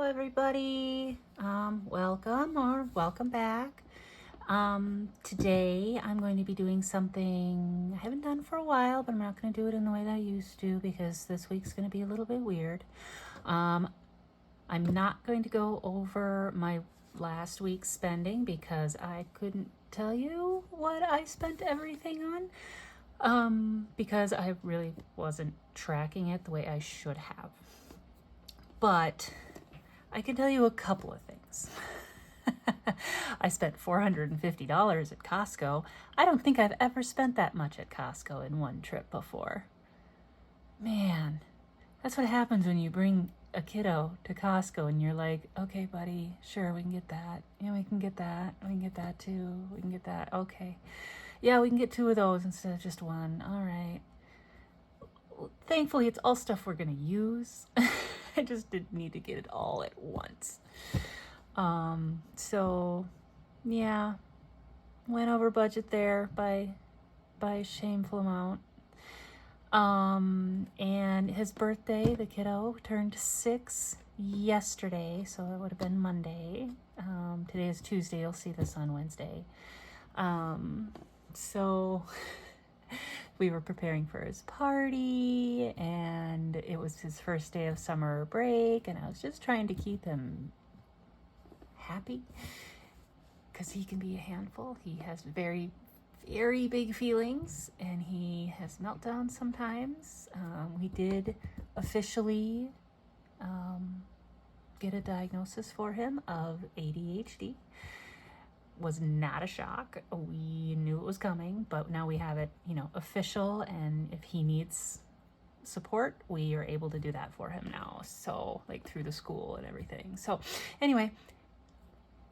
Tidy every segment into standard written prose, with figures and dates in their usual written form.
everybody. Welcome back. Today I'm going to be doing something I haven't done for a while, but I'm not going to do it in the way that I used to because this week's going to be a little bit weird. I'm not going to go over my last week's spending because I couldn't tell you what I spent everything on because I really wasn't tracking it the way I should have. But I can tell you a couple of things. I spent $450 at Costco. I don't think I've ever spent that much at Costco in one trip before. Man, that's what happens when you bring a kiddo to Costco and you're like, okay, buddy, sure, we can get that. Yeah, we can get that. We can get that too. We can get that. Okay. Yeah, we can get 2 of those instead of just 1. All right. Thankfully, it's all stuff we're going to use. I just didn't need to get it all at once. So yeah, went over budget there by a shameful amount. And his birthday, the kiddo, turned 6 yesterday, so it would have been Monday. Today is Tuesday. You'll see this on Wednesday. So we were preparing for his party, and it was his first day of summer break, and I was just trying to keep him happy because he can be a handful. He has very, very big feelings, and he has meltdowns sometimes. We did officially get a diagnosis for him of ADHD. Was not a shock. We knew it was coming, but now we have it, official, and if he needs support, we are able to do that for him now. So, through the school and everything. So, anyway,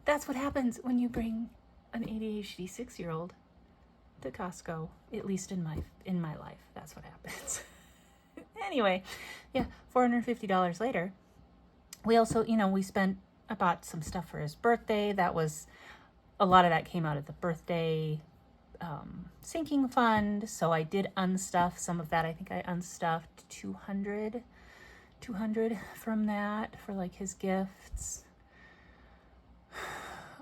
that's what happens when you bring an ADHD 6-year-old to Costco, at least in my life. That's what happens. Anyway, yeah, $450 later. We also, I bought some stuff for his birthday. A lot of that came out of the birthday sinking fund. So I did unstuff some of that. I think I unstuffed 200 from that for his gifts.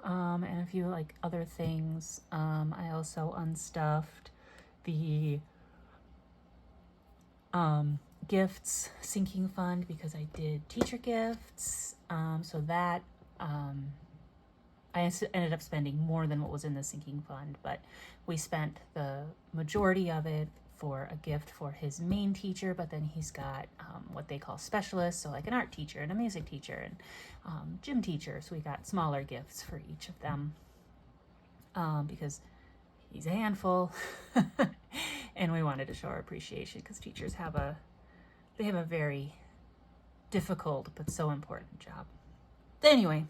And a few other things. I also unstuffed the gifts sinking fund because I did teacher gifts. So that I ended up spending more than what was in the sinking fund, but we spent the majority of it for a gift for his main teacher, but then he's got what they call specialists, so an art teacher and a music teacher and gym teacher, so we got smaller gifts for each of them because he's a handful and we wanted to show our appreciation because teachers have a very difficult but so important job. Anyway,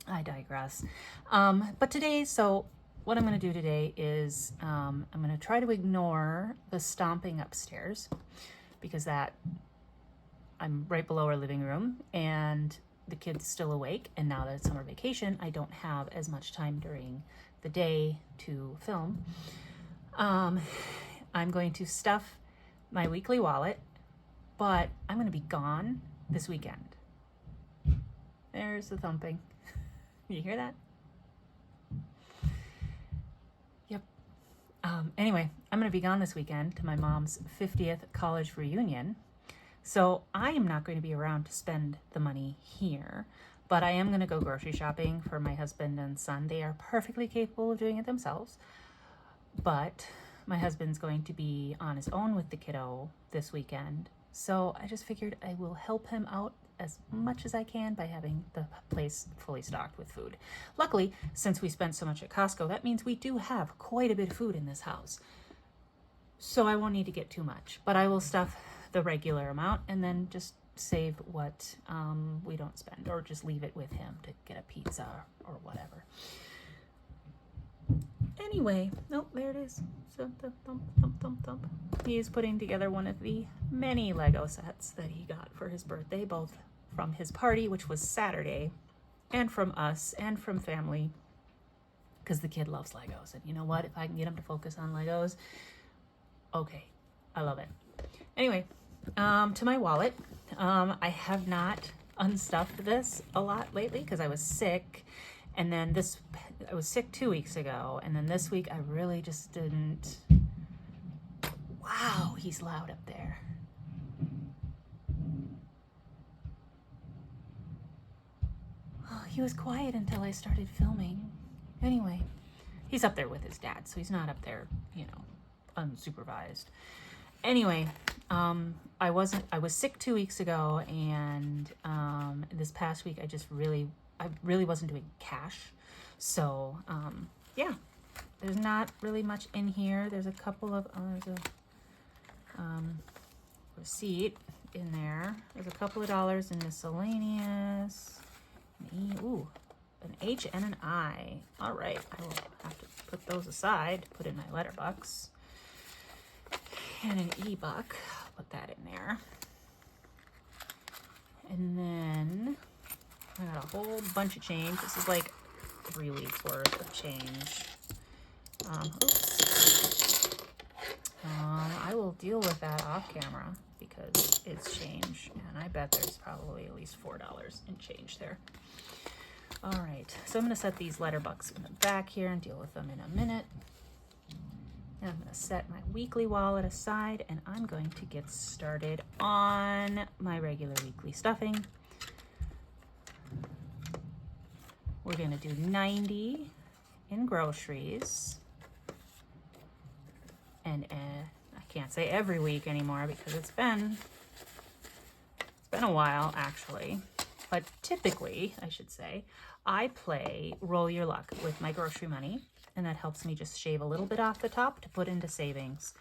I digress. But today, so what I'm going to do today is I'm going to try to ignore the stomping upstairs because I'm right below our living room and the kid's still awake. And now that it's summer vacation, I don't have as much time during the day to film. I'm going to stuff my weekly wallet, but I'm going to be gone this weekend. There's the thumping. You hear that? Yep. Anyway, I'm going to be gone this weekend to my mom's 50th college reunion. So I am not going to be around to spend the money here, but I am going to go grocery shopping for my husband and son. They are perfectly capable of doing it themselves, but my husband's going to be on his own with the kiddo this weekend. So I just figured I will help him out as much as I can by having the place fully stocked with food. Luckily, since we spent so much at Costco, that means we do have quite a bit of food in this house. So I won't need to get too much, but I will stuff the regular amount and then just save what we don't spend, or just leave it with him to get a pizza or whatever. Anyway, there it is. So thump. He is putting together one of the many Lego sets that he got for his birthday, both from his party, which was Saturday, and from us and from family, because the kid loves Legos. And you know what? If I can get him to focus on Legos, okay, I love it. Anyway, to my wallet. I have not unstuffed this a lot lately because I was sick. And then I was sick 2 weeks ago. And then this week I really just didn't. Wow, he's loud up there. Oh, he was quiet until I started filming. Anyway, he's up there with his dad, so he's not up there, you know, unsupervised. Anyway, I was sick 2 weeks ago, and this past week I really wasn't doing cash. So, yeah, there's not really much in here. There's a couple of, there's a receipt in there. There's a couple of dollars in miscellaneous. Ooh, an H and an I. All right, I will have to put those aside, put in my letterbox. And an E-buck, I'll put that in there. And then I got a whole bunch of change. This is like 3 weeks worth of change. Oops. I will deal with that off camera because it's change, and I bet there's probably at least $4 in change there. All right, so I'm gonna set these letterbucks in the back here and deal with them in a minute. And I'm gonna set my weekly wallet aside, and I'm going to get started on my regular weekly stuffing. We're gonna do 90 in groceries. And I can't say every week anymore because it's been a while actually. But typically, I should say, I play Roll Your Luck with my grocery money, and that helps me just shave a little bit off the top to put into savings.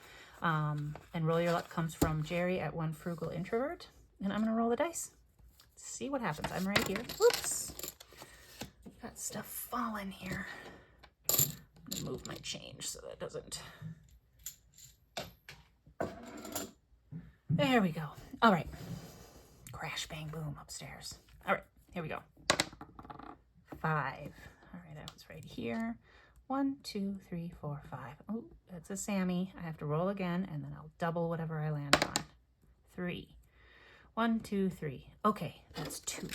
And Roll Your Luck comes from Jerry at One Frugal Introvert, and I'm gonna roll the dice. See what happens. I'm right here. Whoops. Got stuff falling here. I'm gonna move my change so that doesn't. There we go. All right. Crash, bang, boom upstairs. All right, here we go. 5. All right, that was right here. 1, 2, 3, 4, 5. Oh, that's a Sammy. I have to roll again, and then I'll double whatever I land on. 3. 1, 2, 3. Okay, that's 2.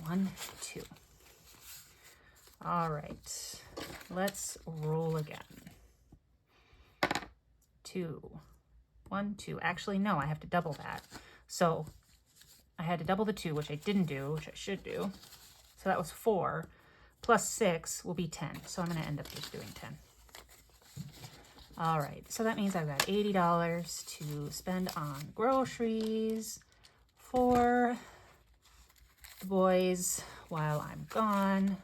1, 2. All right, let's roll again. 2. 1, 2. Actually, no, I have to double that. So I had to double the 2, which I didn't do, which I should do. So that was 4. Plus 6 will be 10. So I'm going to end up just doing 10. All right. So that means I've got $80 to spend on groceries for the boys while I'm gone.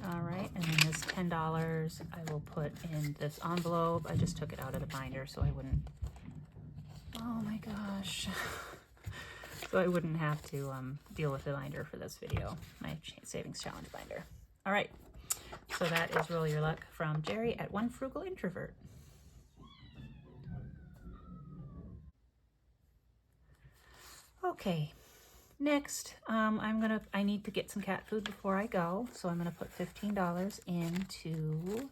All right, and then this $10 I will put in this envelope. I just took it out of the binder so I wouldn't, oh my gosh. So I wouldn't have to deal with the binder for this video, my savings challenge binder. All right, so that is Roll Your Luck from Jerry at One Frugal Introvert. Okay. Next, I need to get some cat food before I go, so I'm gonna put $15 into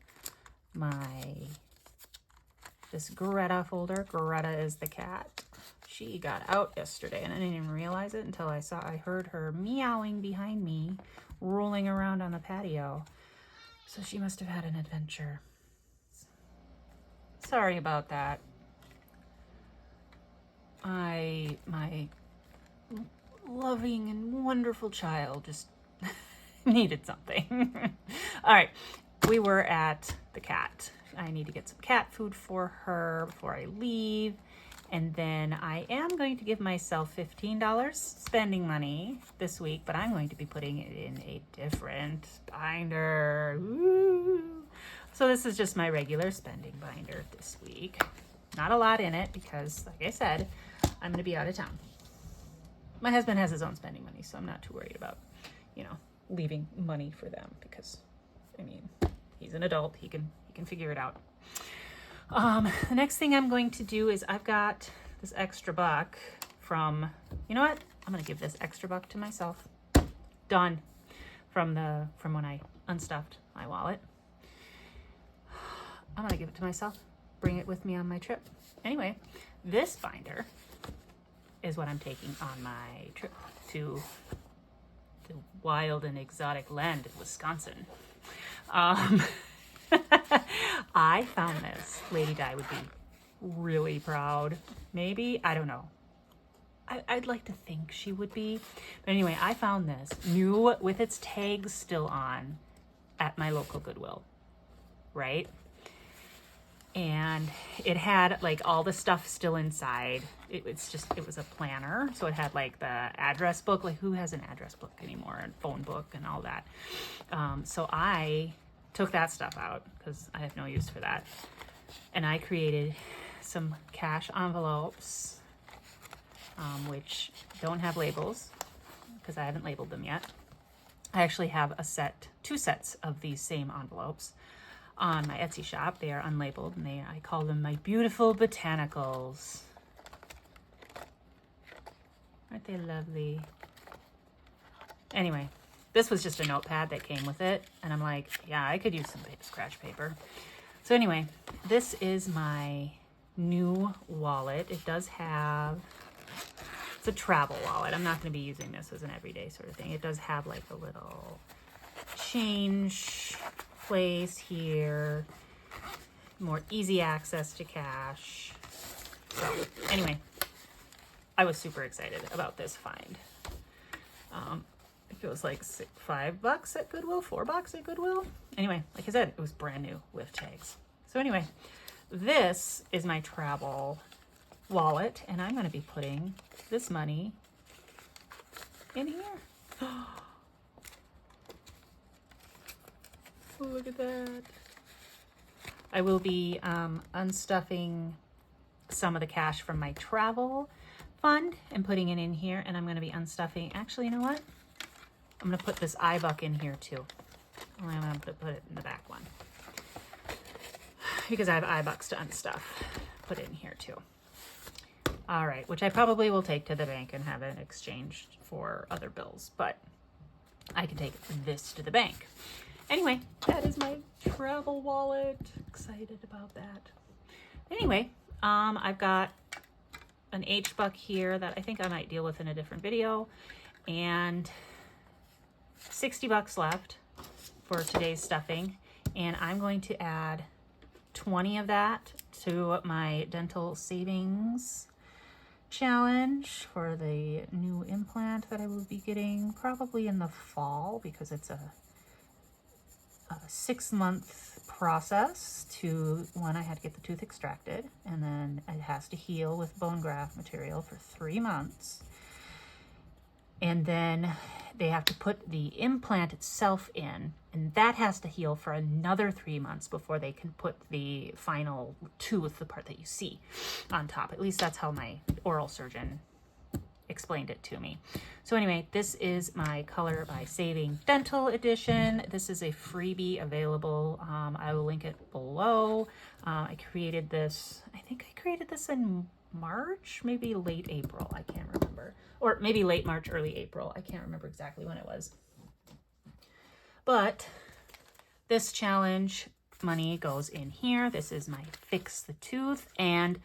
this Greta folder. Greta is the cat. She got out yesterday, and I didn't even realize it until I heard her meowing behind me, rolling around on the patio. So she must have had an adventure. Sorry about that. My loving and wonderful child just needed something. All right, we were at the cat. I need to get some cat food for her before I leave. And then I am going to give myself $15 spending money this week, but I'm going to be putting it in a different binder. Woo. So this is just my regular spending binder this week. Not a lot in it because, like I said, I'm going to be out of town. My husband has his own spending money, so I'm not too worried about, leaving money for them because, he's an adult. He can figure it out. The next thing I'm going to do is I've got this extra buck from, you know what? I'm going to give this extra buck to myself. Done. From when I unstuffed my wallet. I'm gonna give it to myself, bring it with me on my trip. Anyway, this binder is what I'm taking on my trip to the wild and exotic land of Wisconsin. I found this. Lady Di would be really proud. Maybe, I don't know. I'd like to think she would be. But anyway, I found this new with its tags still on at my local Goodwill, right? And it had like all the stuff still inside. It was a planner. So it had like the address book, like who has an address book anymore, and phone book and all that. So I took that stuff out because I have no use for that. And I created some cash envelopes, which don't have labels because I haven't labeled them yet. I actually have two sets of these same envelopes on my Etsy shop. They are unlabeled, and I call them my beautiful botanicals. Aren't they lovely? Anyway, this was just a notepad that came with it, and I'm like, yeah, I could use some scratch paper. So anyway, this is my new wallet. It does have, it's a travel wallet. I'm not going to be using this as an everyday sort of thing. It does have like a little change place here, more easy access to cash. So anyway, I was super excited about this find. It was like $5 at Goodwill, $4 at Goodwill. Anyway, like I said, it was brand new with tags. So anyway, this is my travel wallet, and I'm going to be putting this money in here. Oh, look at that. I will be unstuffing some of the cash from my travel fund and putting it in here, and I'm going to be unstuffing, actually, you know what? I'm going to put this iBuck in here too. I'm going to put it in the back one because I have iBucks to unstuff. Put it in here too. All right, which I probably will take to the bank and have it exchanged for other bills, but I can take this to the bank. Anyway, that is my travel wallet. Excited about that. Anyway, I've got an H-Buck here that I think I might deal with in a different video, and $60 left for today's stuffing, and I'm going to add 20 of that to my dental savings challenge for the new implant that I will be getting probably in the fall, because it's a 6-month process to when I had to get the tooth extracted, and then it has to heal with bone graft material for 3 months, and then they have to put the implant itself in, and that has to heal for another 3 months before they can put the final tooth, the part that you see, on top. At least that's how my oral surgeon explained it to me. So anyway, this is my Color by Saving Dental Edition. This is a freebie available. I will link it below. I created this, I think I created this in March, maybe late April, I can't remember. Or maybe late March, early April. I can't remember exactly when it was. But this challenge money goes in here. This is my Fix the Tooth. And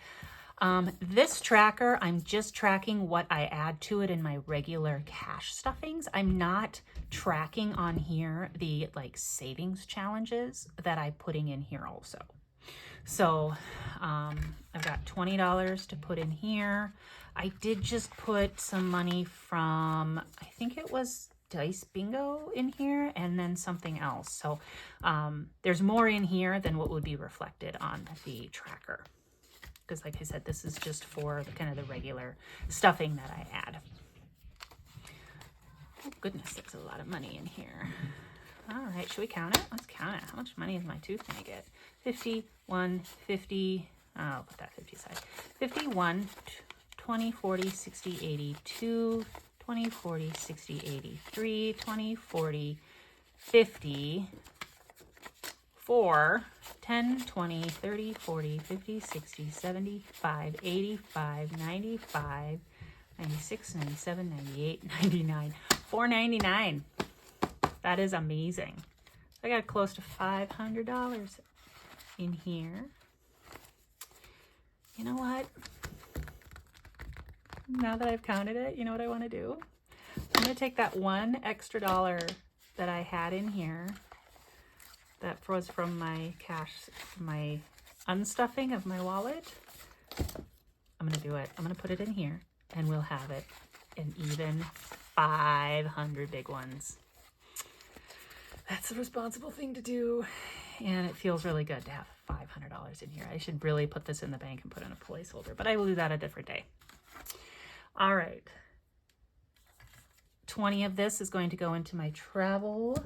this tracker, I'm just tracking what I add to it in my regular cash stuffings. I'm not tracking on here the like savings challenges that I'm putting in here also. So I've got $20 to put in here. I did just put some money from, I think it was Dice Bingo in here, and then something else. So there's more in here than what would be reflected on the tracker. Because like I said, this is just for the kind of the regular stuffing that I add. Oh goodness, there's a lot of money in here. All right, should we count it? Let's count it. How much money is my tooth gonna get? 50, 1, 50, I'll put that 50 aside. 51, 20, 40, 60, 80, 2, 20, 40, 60, 80, 3, 20, 40, 50, 4, 10, 20, 30, 40, 50, 60, 75, 85, 95, 96, 97, 98, 99, $4.99. That is amazing. I got close to $500 in here. You know what? Now that I've counted it, you know what I want to do? I'm going to take that $1 extra that I had in here that was from my cash, my unstuffing of my wallet. I'm going to do it. I'm going to put it in here and we'll have it an even 500 big ones. That's the responsible thing to do. And it feels really good to have $500 in here. I should really put this in the bank and put in a placeholder, but I will do that a different day. All right. 20 of this is going to go into my travel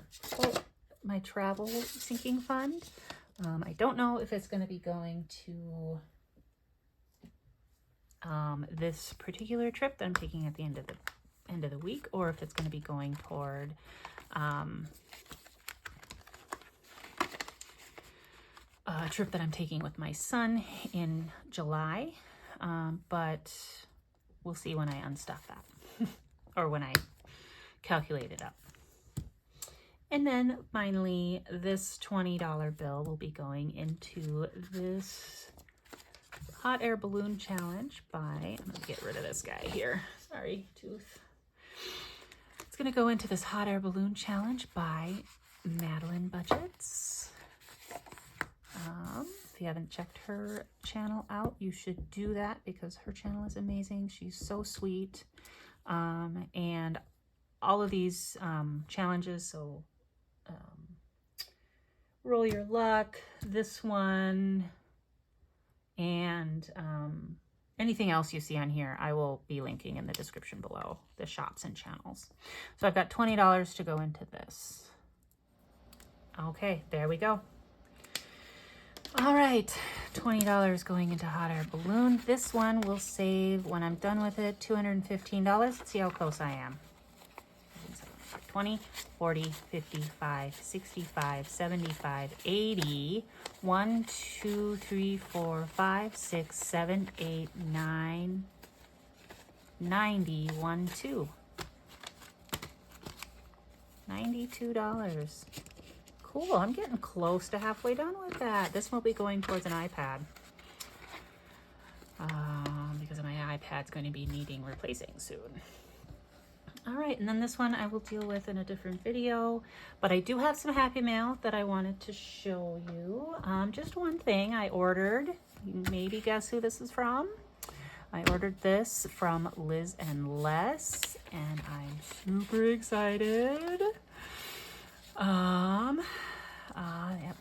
sinking fund. I don't know if it's going to be going to this particular trip that I'm taking at the end of the week, or if it's going to be going toward a trip that I'm taking with my son in July, but we'll see when I unstuff that or when I calculate it up. And then finally, this $20 bill will be going into this hot air balloon challenge by, I'm going to get rid of this guy here. Sorry, tooth. It's going to go into this hot air balloon challenge by Madeline Budgets. If you haven't checked her channel out, you should do that because her channel is amazing. She's so sweet. And all of these challenges, so Roll Your Luck, this one, and anything else you see on here, I will be linking in the description below, the shops and channels. So I've got $20 to go into this. Okay, there we go. All right, $20 going into hot air balloon. This one will save, when I'm done with it, $215. Let's see how close I am. 20, 40, 55, 65, 75, 80, 1, 2, 3, 4, 5, 6, 7, 8, 9, 90, 1, 2. $92. Cool, I'm getting close to halfway done with that. This will be going towards an iPad. Because my iPad's going to be needing replacing soon. All right, and then this one I will deal with in a different video, but I do have some Happy Mail that I wanted to show you. Just one thing I ordered. You maybe guess who this is from. I ordered this from Liz and Les, and I'm super excited. Yep,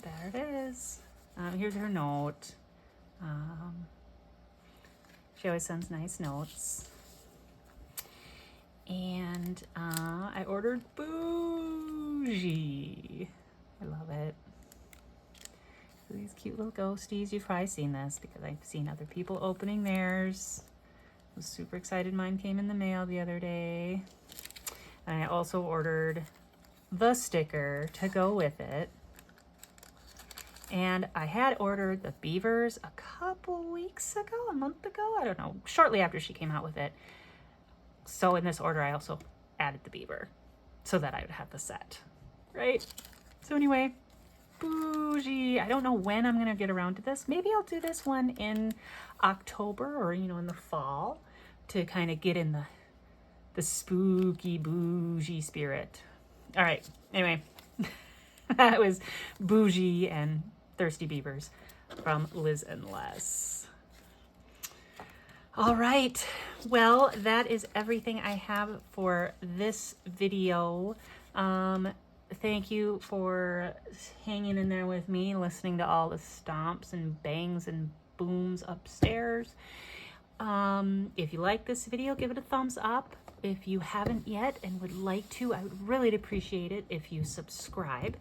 there it is. Here's her note. She always sends nice notes. And I ordered Boooougie. I love it. So these cute little ghosties. You've probably seen this because I've seen other people opening theirs. I was super excited mine came in the mail the other day. And I also ordered the sticker to go with it. And I had ordered the beavers a couple weeks ago, a month ago, I don't know, shortly after she came out with it. So in this order, I also added the beaver so that I would have the set, right? So anyway, Boooougie. I don't know when I'm going to get around to this. Maybe I'll do this one in October or, you know, in the fall to kind of get in the spooky Boooougie spirit. All right. Anyway, that was Boooougie and Thirsty Beavers from Liz and Les. All right. Well, that is everything I have for this video. Thank you for hanging in there with me, listening to all the stomps and bangs and booms upstairs. If you like this video, give it a thumbs up. If you haven't yet and would like to, I would really appreciate it if you subscribe.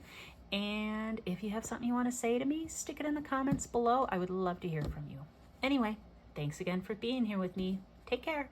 And if you have something you want to say to me, stick it in the comments below. I would love to hear from you. Anyway, thanks again for being here with me. Take care.